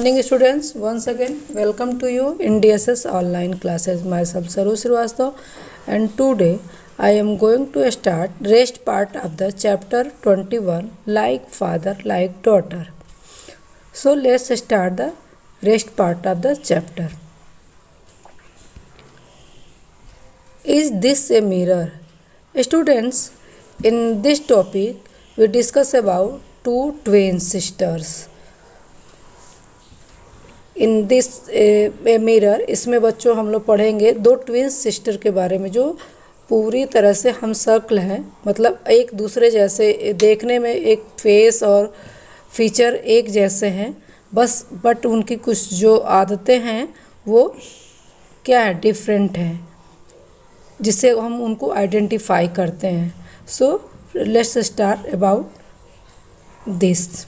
morning students, once again welcome to you in DSS online classes. Myself Saru Srivastava, and today I am going to start rest part of the chapter 21, like father like daughter. So let's start the rest part of the chapter. Is this a mirror? Students, in this topic we discuss about two twin sisters. In this mirror, इसमें बच्चों हम लोग पढ़ेंगे दो twin sister के बारे में जो पूरी तरह से हम शक्ल हैं, मतलब एक दूसरे जैसे देखने में, एक फेस और फीचर एक जैसे हैं बस, बट उनकी कुछ जो आदतें हैं वो क्या है, डिफरेंट हैं, जिससे हम उनको आइडेंटिफाई करते हैं. So let's start about this.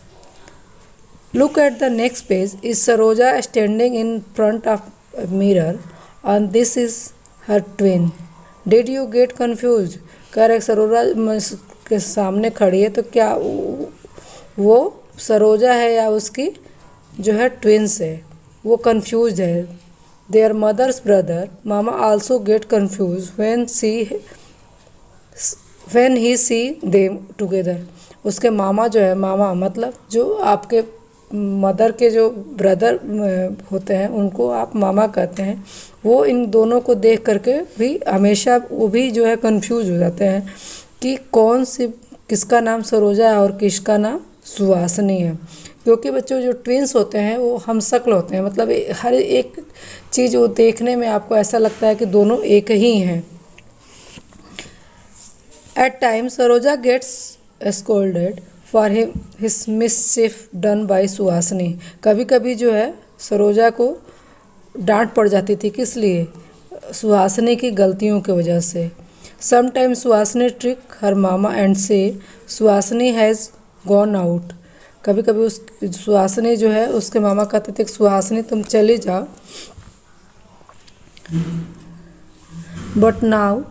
Look at the next page. Is Saroja standing in front of a mirror and this is her twin? Did you get confused? कह रहे सरोजा के सामने खड़ी है तो क्या वो सरोजा है या उसकी जो है ट्विंस है, वो कंफ्यूज है. Their mother's brother Mama also get confused when he see them together. उसके मामा जो है, मामा मतलब जो आपके मदर के जो ब्रदर होते हैं उनको आप मामा कहते हैं, वो इन दोनों को देख करके भी हमेशा वो भी जो है कंफ्यूज हो जाते हैं कि कौन सी, किसका नाम सरोजा है और किसका नाम सुहासिनी है. क्योंकि बच्चों जो ट्विंस होते हैं वो हम शक्ल होते हैं, मतलब हर एक चीज़ वो देखने में आपको ऐसा लगता है कि दोनों एक ही हैं. At time Saroja gets scolded for his mischief done by Suhasini. कभी कभी जो है सरोजा को डांट पड़ जाती थी, किस लिए, सुहासिनी की गलतियों की वजह से. Sometimes Suhasini trick her mama and से सुहासिनी हैज़ गॉन आउट. कभी कभी उस सुहासिनी जो है उसके मामा कहते थे सुहासिनी तुम चली जाओ. But now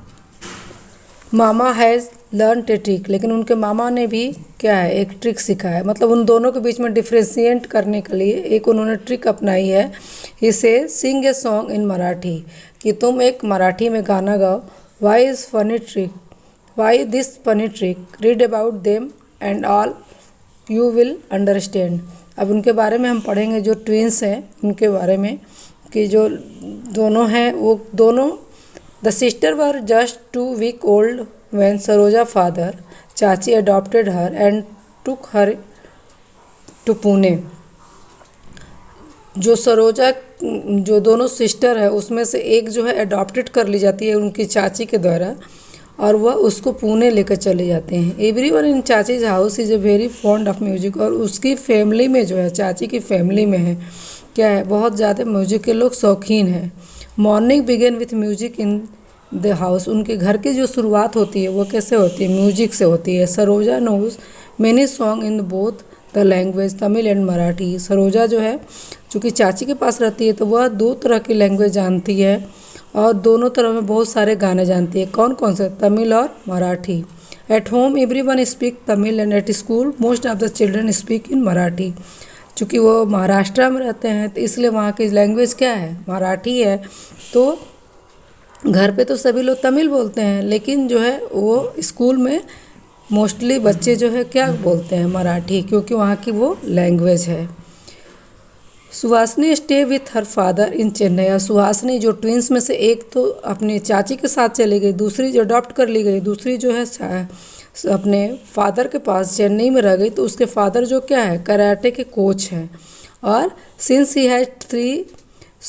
mama has learn a trick. लेकिन उनके मामा ने भी क्या है, एक ट्रिक सीखा है, मतलब उन दोनों के बीच में डिफ्रेंशिएट करने के लिए एक उन्होंने ट्रिक अपनाई है. ही से सिंग ए सॉन्ग इन मराठी, कि तुम एक मराठी में गाना गाओ. Why is funny trick, why this funny trick, read about them and all you will understand. अब उनके बारे में हम पढ़ेंगे, जो ट्विंस हैं उनके बारे में, कि जो दोनों हैं वो दोनों. The sister were just 2 weeks old when Saroja father चाची adopted her and took her to Pune. जो सरोजा, जो दोनों सिस्टर है उसमें से एक जो है अडॉप्टेड कर ली जाती है उनकी चाची के द्वारा, और वह उसको पुणे लेकर चले जाते हैं. एवरीवन इन चाचीज house is a very fond of music. और उसकी फैमिली में जो है, चाची की फैमिली में है क्या है, बहुत ज़्यादा म्यूजिक के लोग शौकीन हैं. Morning begin with music in the house. उनके घर की जो शुरुआत होती है वो कैसे होती है, म्यूजिक से होती है. Saroja knows many song in both the language Tamil and Marathi. Saroja जो है चूँकि चाची के पास रहती है तो वह 2 तरह की लैंग्वेज जानती है और दोनों तरह में बहुत सारे गाने जानती है. कौन कौन से, तमिल और Marathi. At home everyone speak Tamil and at school most of the children speak in Marathi. चूँकि वो महाराष्ट्र में रहते हैं तो इसलिए वहाँ की लैंग्वेज क्या है, मराठी है. तो घर पे तो सभी लोग तमिल बोलते हैं, लेकिन जो है वो स्कूल में मोस्टली बच्चे जो है क्या बोलते हैं, मराठी, क्योंकि वहाँ की वो लैंग्वेज है. Suhasini stay with her father in Chennai. Suhasini जो ट्विंस में से एक तो अपनी चाची के साथ चली गई, दूसरी जो अडॉप्ट कर ली गई, दूसरी जो है अपने फादर के पास चेन्नई में रह गई. तो उसके फादर जो क्या है, कराटे के कोच हैं. और since he has 3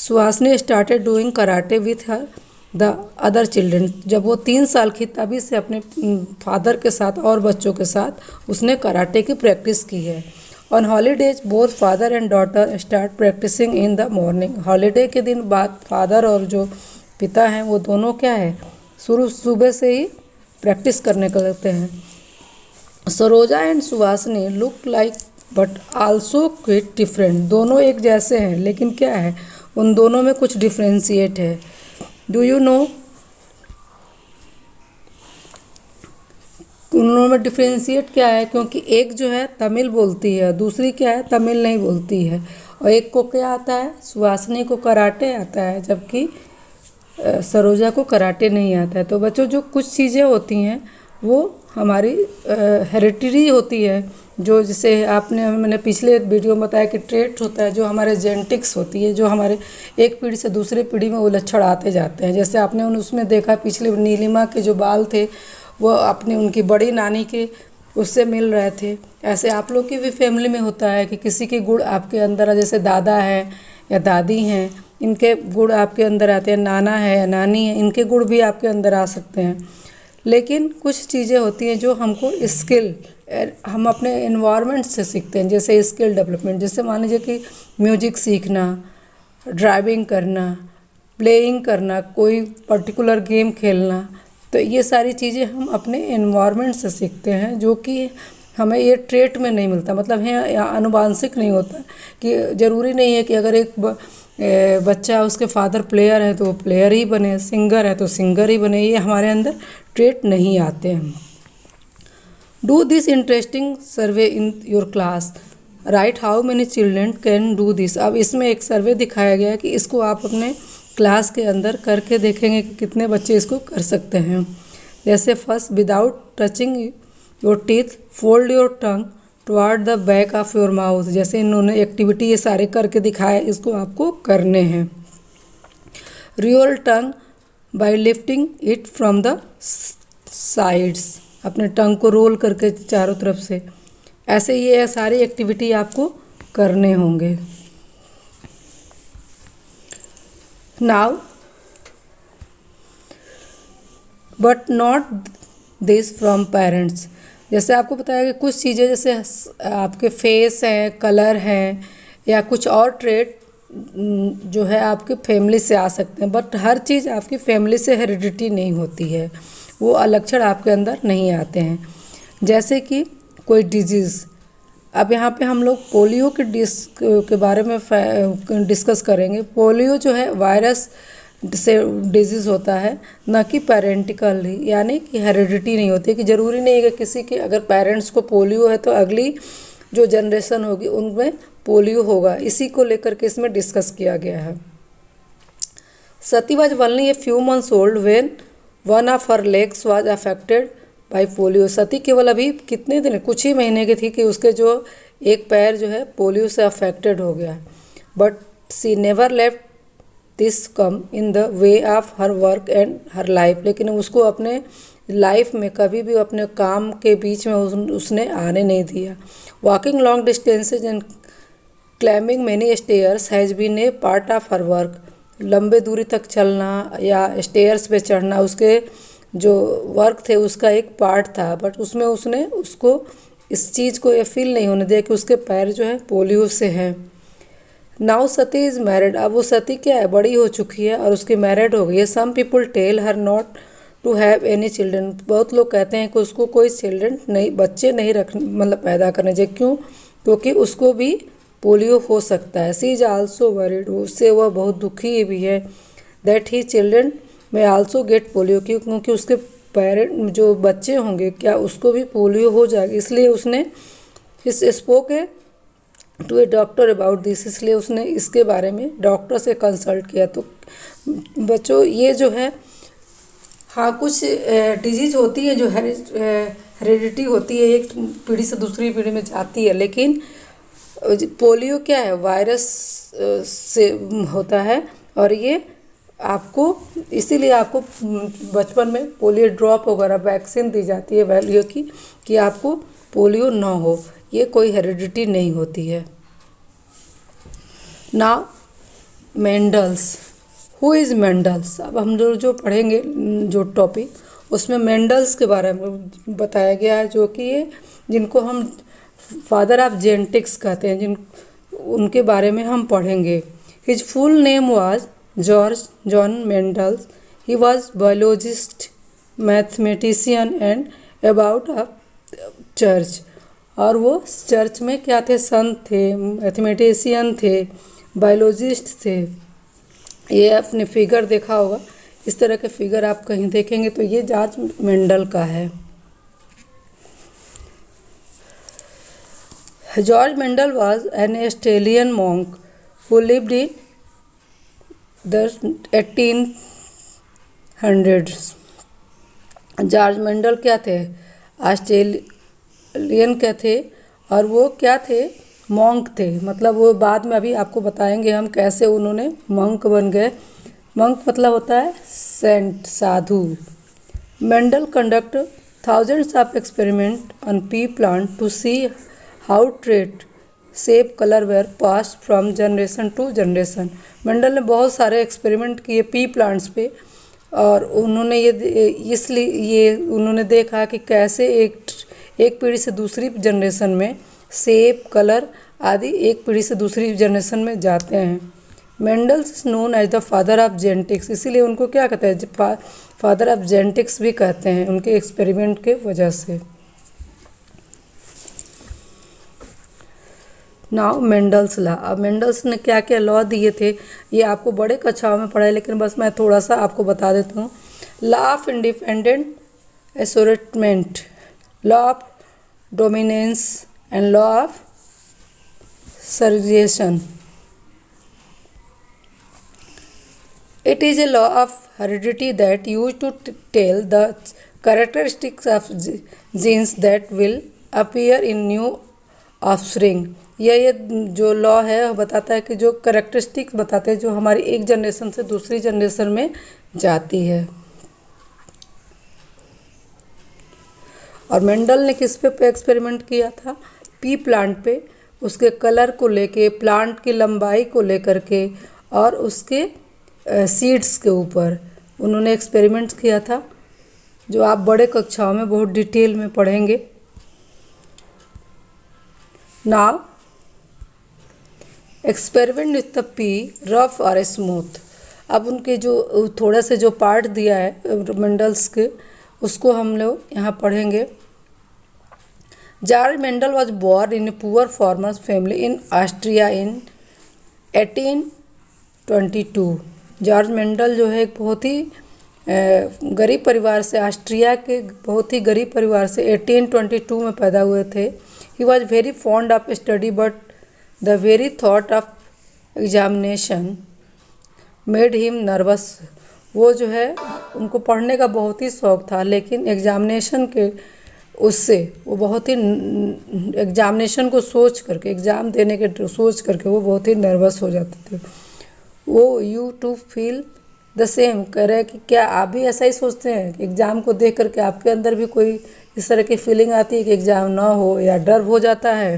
Suhasini started doing karate with her the other children. जब वो 3 साल की तभी से अपने फादर के साथ और बच्चों के साथ उसने कराटे की प्रैक्टिस की है. On holidays both father and daughter start practising in the morning. Holiday के दिन बाद फादर और जो पिता हैं वो दोनों क्या है, सुबह से ही प्रैक्टिस करने को लगते हैं. Saroja and Suhasini look like but also quit different. दोनों एक जैसे हैं लेकिन क्या है, उन दोनों में कुछ डिफ्रेंशिएट है. डू यू नो, उनमें डिफ्रेंशिएट क्या है, क्योंकि एक जो है तमिल बोलती है, दूसरी क्या है, तमिल नहीं बोलती है. और एक को क्या आता है, सुहासिनी को कराटे आता है, जबकि सरोजा को कराटे नहीं आता है। तो बच्चों जो कुछ चीज़ें होती हैं वो हमारी हेरिडिटरी होती है, जो जैसे मैंने पिछले वीडियो में बताया कि ट्रेट होता है, जो हमारे जेनेटिक्स होती है, जो हमारे एक पीढ़ी से दूसरे पीढ़ी में वो लक्षण आते जाते हैं। जैसे आपने उसमें देखा पिछले नीलिमा के जो बाल थे वो अपने उनकी बड़ी नानी के उससे मिल रहे थे। ऐसे आप लोग की भी फैमिली में होता है कि किसी के गुण आपके अंदर, जैसे दादा है या दादी हैं, इनके गुण आपके अंदर आते हैं, नाना है या नानी है, इनके गुण भी आपके अंदर आ सकते हैं। लेकिन कुछ चीज़ें होती हैं जो हमको स्किल हम अपने इन्वायरमेंट से सीखते हैं, जैसे स्किल डेवलपमेंट। जैसे मान लीजिए कि म्यूजिक सीखना, ड्राइविंग करना, प्लेइंग करना, कोई पर्टिकुलर गेम खेलना, तो ये सारी चीज़ें हम अपने इन्वायरमेंट से सीखते हैं, जो कि हमें ये ट्रेट में नहीं मिलता। मतलब है आनुवांशिक नहीं होता, कि ज़रूरी नहीं है कि अगर एक बच्चा उसके फादर प्लेयर है तो वो प्लेयर ही बने, सिंगर है तो सिंगर ही बने, ये हमारे अंदर ट्रेट नहीं आते हैं। Do this interesting survey in your class, right how many children can do this. अब इसमें एक सर्वे दिखाया गया है कि इसको आप अपने क्लास के अंदर करके देखेंगे कि कितने बच्चे इसको कर सकते हैं। जैसे first, without touching your teeth fold your tongue toward the back of your mouth. जैसे इन्होंने एक्टिविटी ये सारे करके दिखाया, इसको आपको करने हैं। Real tongue bye lifting it from the sides, अपने टंग को रोल करके चारों तरफ से। ऐसे ये सारी एक्टिविटी आपको करने होंगे। Now but not this from parents. जैसे आपको बताया कि कुछ चीज़ें जैसे आपके फेस हैं, कलर हैं, या कुछ और ट्रेट जो है आपके फैमिली से आ सकते हैं, बट हर चीज़ आपकी फैमिली से हेरिडिटी नहीं होती है, वो लक्षण आपके अंदर नहीं आते हैं। जैसे कि कोई डिजीज़, अब यहाँ पे हम लोग पोलियो के बारे में डिस्कस करेंगे। पोलियो जो है वायरस से डिजीज़ होता है, ना कि पेरेंटिकल, यानी कि हेरिडिटी नहीं होती है, कि ज़रूरी नहीं है कि किसी के अगर पेरेंट्स को पोलियो है तो अगली जो जनरेशन होगी उनमें पोलियो होगा। इसी को लेकर के इसमें डिस्कस किया गया है। Sati was only a few months old when one of her legs was affected by polio. Sati केवल अभी कितने दिन, कुछ ही महीने की थी कि उसके जो एक पैर जो है पोलियो से अफेक्टेड हो गया। But she never left this come in the way of her work and her life. लेकिन उसको अपने लाइफ में कभी भी अपने काम के बीच में उसने आने नहीं दिया। Walking long distances and climbing many stairs has been a part of her work. लंबे दूरी तक चलना या स्टेयर्स पे चढ़ना उसके जो वर्क थे उसका एक पार्ट था, बट उसमें उसने उसको इस चीज़ को ये फील नहीं होने दिया कि उसके पैर जो है पोलियो से हैं। Now Sati is married. अब वो सती क्या है, बड़ी हो चुकी है और उसकी मैरिड हो गई है। Some people tell her not to have any children. बहुत लोग कहते हैं कि उसको कोई चिल्ड्रन नहीं, बच्चे नहीं रखने, मतलब पैदा करने चाहिए। क्यों? क्योंकि उसको भी पोलियो हो सकता है। सी इज आल्सो वरीड, उससे वह बहुत दुखी भी है दैट ही चिल्ड्रन में आल्सो गेट पोलियो, क्योंकि उसके पेरेंट जो बच्चे होंगे क्या उसको भी पोलियो हो जाएगा। इसलिए उसने इस spoke to a doctor about this, इसलिए उसने इसके बारे में डॉक्टर से कंसल्ट किया। तो बच्चों ये जो है, हाँ कुछ डिजीज होती है जो हेरिडिटी होती है, एक पीढ़ी से दूसरी पीढ़ी में जाती है, लेकिन पोलियो क्या है, वायरस से होता है। और ये आपको इसीलिए आपको बचपन में पोलियो ड्रॉप वगैरह वैक्सीन दी जाती है पोलियो की, कि आपको पोलियो ना हो। ये कोई हेरिडिटी नहीं होती है। Now Mendel's, who is Mendel's. अब हम जो पढ़ेंगे जो टॉपिक उसमें मेंडल्स के बारे में बताया गया है, जो कि ये जिनको हम फादर ऑफ जेनेटिक्स कहते हैं, उनके बारे में हम पढ़ेंगे। His full name was George John Mendel's. He was biologist, mathematician and about a church. और वो चर्च में क्या थे, संत थे, मैथमेटिशियन थे, बायोलॉजिस्ट थे। ये आपने फिगर देखा होगा, इस तरह के फिगर आप कहीं देखेंगे तो ये जॉर्ज मेंडल का है। George Mendel was an Australian monk who lived in the 1800s। George Mendel क्या थे? ऑस्ट्रेलियन क्या थे? और वो क्या थे? मॉन्क थे। मतलब वो बाद में अभी आपको बताएंगे हम कैसे उन्होंने मॉन्क बन गए। मॉन्क मतलब होता है सेंट, साधु। Mendel conduct thousands of experiments on pea plant to see how trait, shape, color were passed from generation to generation। Mendel ने बहुत सारे एक्सपेरिमेंट किए पी प्लांट्स पे, और उन्होंने ये उन्होंने देखा कि कैसे एक पीढ़ी से दूसरी जनरेशन में शेप, कलर आदि एक पीढ़ी से दूसरी जनरेशन में जाते हैं। Mendel's is known as the father of genetics, इसीलिए उनको क्या कहते हैं? फादर ऑफ जेनेटिक्स भी कहते हैं, उनके एक्सपेरिमेंट के वजह से। Now Mendel's law. अब मेंडल्स ने क्या क्या लॉ दिए थे ये आपको बड़े कक्षाओं में पढ़ा है, लेकिन बस मैं थोड़ा सा आपको बता देता हूँ। Law of independent assortment, law of dominance and law of segregation। It is a law of heredity that used to tell the characteristics of genes that will appear in new offspring। ये जो law है वो बताता है कि जो characteristics बताते हैं जो हमारी एक जनरेशन से दूसरी जनरेशन में जाती है। और मेंडल ने किस पे एक्सपेरिमेंट किया था? पी प्लांट पे, उसके कलर को लेके, प्लांट की लंबाई को लेकर के और उसके सीड्स के ऊपर उन्होंने एक्सपेरिमेंट्स किया था, जो आप बड़े कक्षाओं में बहुत डिटेल में पढ़ेंगे। Now experiment with the P, rough और स्मूथ। अब उनके जो थोड़ा से जो पार्ट दिया है मेंडल्स के, उसको हम लोग यहाँ पढ़ेंगे। George Mendel was born in a poor farmer's family in Austria in 1822। George Mendel जो है एक बहुत ही गरीब परिवार से, ऑस्ट्रिया के बहुत ही गरीब परिवार से 1822 में पैदा हुए थे। He was very fond of study but the very thought of examination made him nervous. वो जो है उनको पढ़ने का बहुत ही शौक़ था, लेकिन एग्जामिनेशन के उससे वो बहुत ही एग्जामिनेशन को सोच करके, एग्ज़ाम देने के सोच करके वो बहुत ही नर्वस हो जाते थे। वो you too feel the same कह रहे हैं कि क्या आप भी ऐसा ही सोचते हैं कि एग्ज़ाम को देख करके आपके अंदर भी कोई इस तरह की फीलिंग आती है कि एग्ज़ाम ना हो या डर हो जाता है।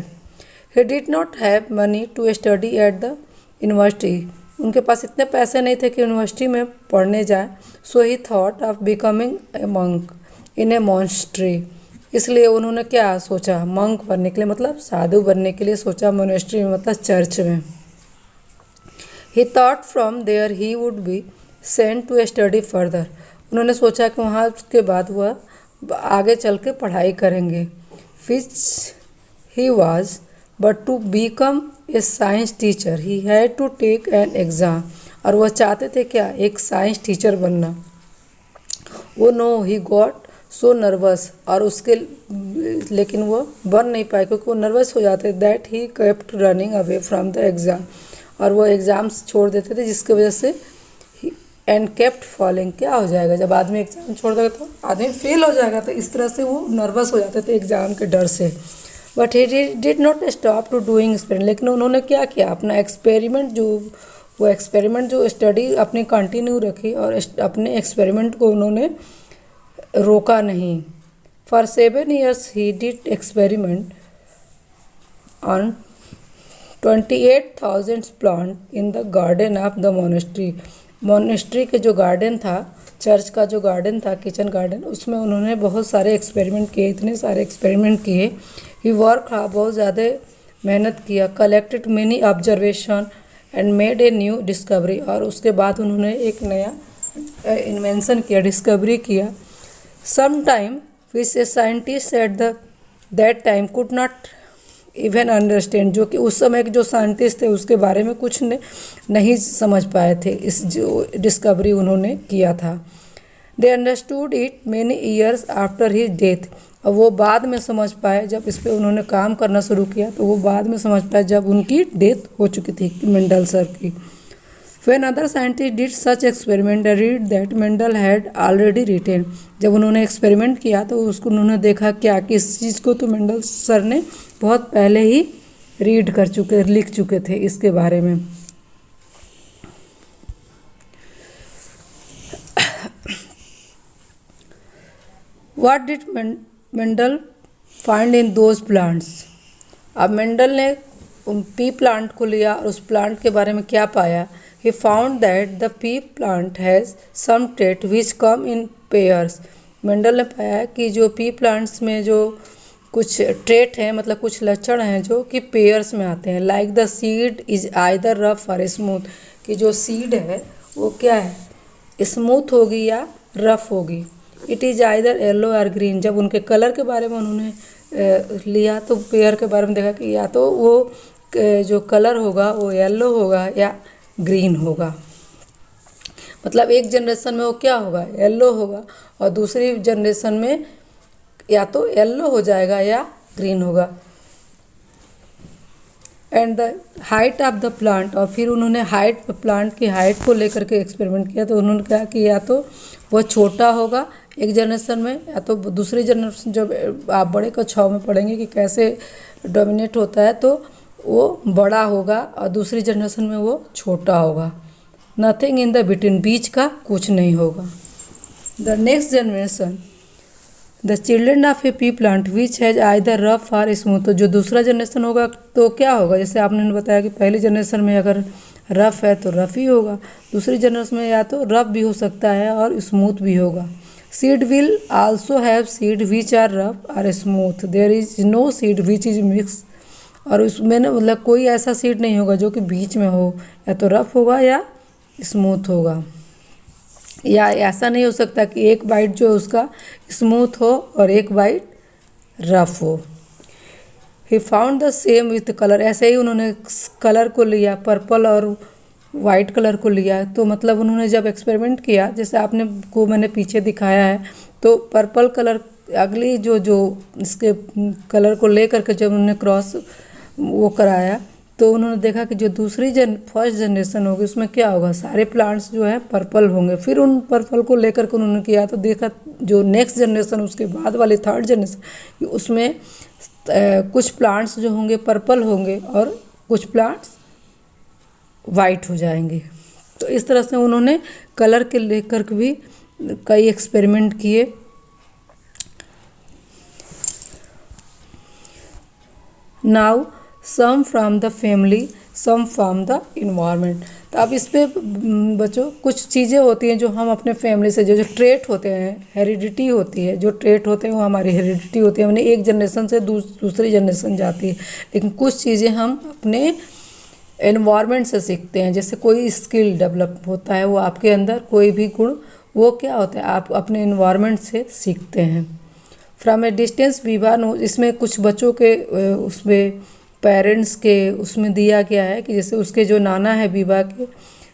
He did not have money to study at the university. उनके पास इतने पैसे नहीं थे कि यूनिवर्सिटी में पढ़ने जाए। So he thought of becoming a monk in a monastery. इसलिए उन्होंने क्या सोचा? मंक बनने के लिए, मतलब साधु बनने के लिए सोचा, मोनेस्ट्री में मतलब चर्च में। He thought from there he would be sent to study further. उन्होंने सोचा कि वहाँ के बाद वह आगे चल के पढ़ाई करेंगे। Which he was but to become a science teacher he had to take an exam. और वह चाहते थे क्या? एक साइंस टीचर बनना। वो no he got so nervous, और उसके लेकिन वो बन नहीं पाए क्योंकि वो नर्वस हो जाते। That he kept running away from the exam. और वो एग्ज़ाम्स छोड़ देते थे, जिसकी वजह से एंड केप्ट फॉलिंग। क्या हो जाएगा जब आदमी एग्ज़ाम छोड़ देगा? तो आदमी फेल हो जाएगा। तो इस तरह से वो नर्वस हो जाते थे एग्ज़ाम के डर से। But he did not stop to doing experiment. लेकिन उन्होंने क्या किया? अपना एक्सपेरिमेंट जो स्टडी अपनी कंटिन्यू रखी और अपने एक्सपेरिमेंट को उन्होंने रोका नहीं। For 7 years he did experiment on 28,000 plant in the garden of the monastery. Monastery के जो गार्डन था, चर्च का जो गार्डन था, किचन गार्डन, उसमें उन्होंने बहुत सारे एक्सपेरिमेंट किए। इतने सारे एक्सपेरिमेंट किए। ही वर्क बहुत ज़्यादा मेहनत किया। Collected many observation and made a new discovery. और उसके बाद उन्होंने एक नया इन्वेंशन किया, डिस्कवरी किया। Some time which a scientist at that time could not even understand. जो कि उस समय के जो साइंटिस्ट थे उसके बारे में कुछ नहीं समझ पाए थे इस जो डिस्कवरी उन्होंने किया था। They understood it many years after his death. और वो बाद में समझ पाए, जब इस पे उन्होंने काम करना शुरू किया तो वो बाद में समझ पाए जब उनकी डेथ हो चुकी थी मेंडल सर की। When other scientists did such experiment, they read that Mendel had already written. जब उन्होंने एक्सपेरिमेंट किया तो उसको उन्होंने देखा क्या कि इस चीज़ को तो मेंडल सर ने बहुत पहले ही लिख चुके थे इसके बारे में। What did Mendel find in those plants? अब मेंडल ने पी प्लांट को लिया और उस प्लांट के बारे में क्या पाया? He found that the pea plant has some trait which come in pairs. Mendel ने पाया कि जो पी प्लांट्स में जो कुछ ट्रेट हैं, मतलब कुछ लक्षण हैं जो कि पेयर्स में आते हैं। Like the seed is either rough और स्मूथ, कि जो सीड है वो क्या है, स्मूथ होगी या रफ होगी। इट इज़ आइदर येलो और ग्रीन। जब उनके कलर के बारे में उन्होंने लिया तो पेयर के बारे में देखा कि या तो वो जो कलर होगा वो येलो होगा या ग्रीन होगा। मतलब एक जनरेशन में वो क्या होगा, येलो होगा, और दूसरी जनरेशन में या तो येलो हो जाएगा या ग्रीन होगा। And the height of the plant, और फिर उन्होंने प्लांट की हाइट को लेकर के एक्सपेरिमेंट किया तो उन्होंने कहा कि या तो वह छोटा होगा एक जनरेशन में, या तो दूसरी जनरेशन, जब आप बड़े कक्षाओं में पढ़ेंगे कि कैसे डोमिनेट होता है, तो वो बड़ा होगा और दूसरी जनरेशन में वो छोटा होगा। नथिंग इन द बिटवीन, बीच का कुछ नहीं होगा। The next generation, the children of A P plant which has either rough और स्मूथ। तो जो दूसरा जनरेशन होगा तो क्या होगा, जैसे आपने बताया कि पहली जनरेशन में अगर रफ है तो रफ ही होगा, दूसरी जनरेशन में या तो रफ भी हो सकता है और स्मूथ भी होगा। Seed will also have seed which are rough और smooth, there is no seed which is mix. और उसमें ना मतलब कोई ऐसा सीड नहीं होगा जो कि बीच में हो, या तो रफ होगा या स्मूथ होगा। या ऐसा नहीं हो सकता कि एक बाइट जो उसका स्मूथ हो और एक बाइट रफ हो। He found the same with colour, ऐसे ही उन्होंने कलर को लिया, पर्पल और वाइट कलर को लिया। तो मतलब उन्होंने जब एक्सपेरिमेंट किया, जैसे आपने को मैंने पीछे दिखाया है, तो पर्पल कलर अगली जो इसके कलर को लेकर के जब उन्होंने क्रॉस वो कराया तो उन्होंने देखा कि जो फर्स्ट जनरेशन होगी उसमें क्या होगा, सारे प्लांट्स जो है पर्पल होंगे। फिर उन पर्पल को लेकर के उन्होंने किया तो देखा जो नेक्स्ट जनरेशन उसके बाद वाले थर्ड जनरेशन, उसमें कुछ प्लांट्स जो होंगे पर्पल होंगे और कुछ प्लांट्स वाइट हो जाएंगे। तो इस तरह से उन्होंने कलर के लेकर के भी कई एक्सपेरिमेंट किए। Now some from the family, some from the environment. तो अब इस पे बच्चों कुछ चीज़ें होती हैं जो हम अपने फैमिली से जो ट्रेट होते हैं, हेरिडिटी होती है, जो ट्रेट होते हैं वो हमारी हेरिडिटी होती है, हमने एक जनरेशन से दूसरी जनरेशन जाती है। लेकिन कुछ चीज़ें हम अपने एनवायरनमेंट से सीखते हैं। जैसे कोई स्किल डेवलप होता है, वो आपके अंदर कोई भी गुण, वो क्या होता है, आप अपने एनवायरनमेंट से सीखते हैं। फ्रॉम ए डिस्टेंस विवाह, इसमें कुछ बच्चों के उसमें पेरेंट्स के उसमें दिया गया है कि जैसे उसके जो नाना है विवाह के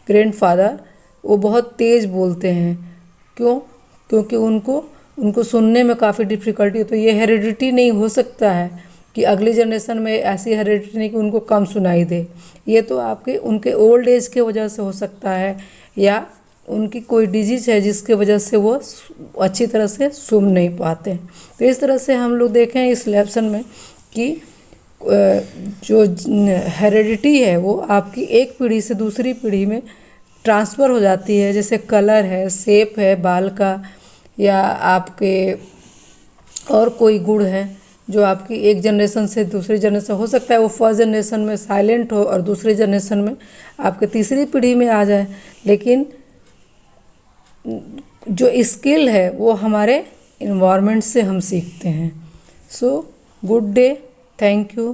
ग्रैंडफादर, वो बहुत तेज़ बोलते हैं। क्योंकि उनको सुनने में काफ़ी डिफ़िकल्टी हो। तो ये हेरिडिटी नहीं हो सकता है कि अगली जनरेशन में ऐसी हेरिडिटी नहीं कि उनको कम सुनाई दे। ये तो उनके ओल्ड एज के वजह से हो सकता है, या उनकी कोई डिजीज़ है जिसके वजह से वो अच्छी तरह से सुन नहीं पाते। तो इस तरह से हम लोग देखें इस लेसन में कि जो हेरिडिटी है वो आपकी एक पीढ़ी से दूसरी पीढ़ी में ट्रांसफ़र हो जाती है। जैसे कलर है, शेप है बाल का, या आपके और कोई गुण है जो आपकी एक जनरेशन से दूसरी जनरेशन, हो सकता है वो फर्स्ट जनरेशन में साइलेंट हो और दूसरी जनरेशन में आपके तीसरी पीढ़ी में आ जाए। लेकिन जो स्किल है वो हमारे इन्वायरमेंट से हम सीखते हैं। So good day, thank you.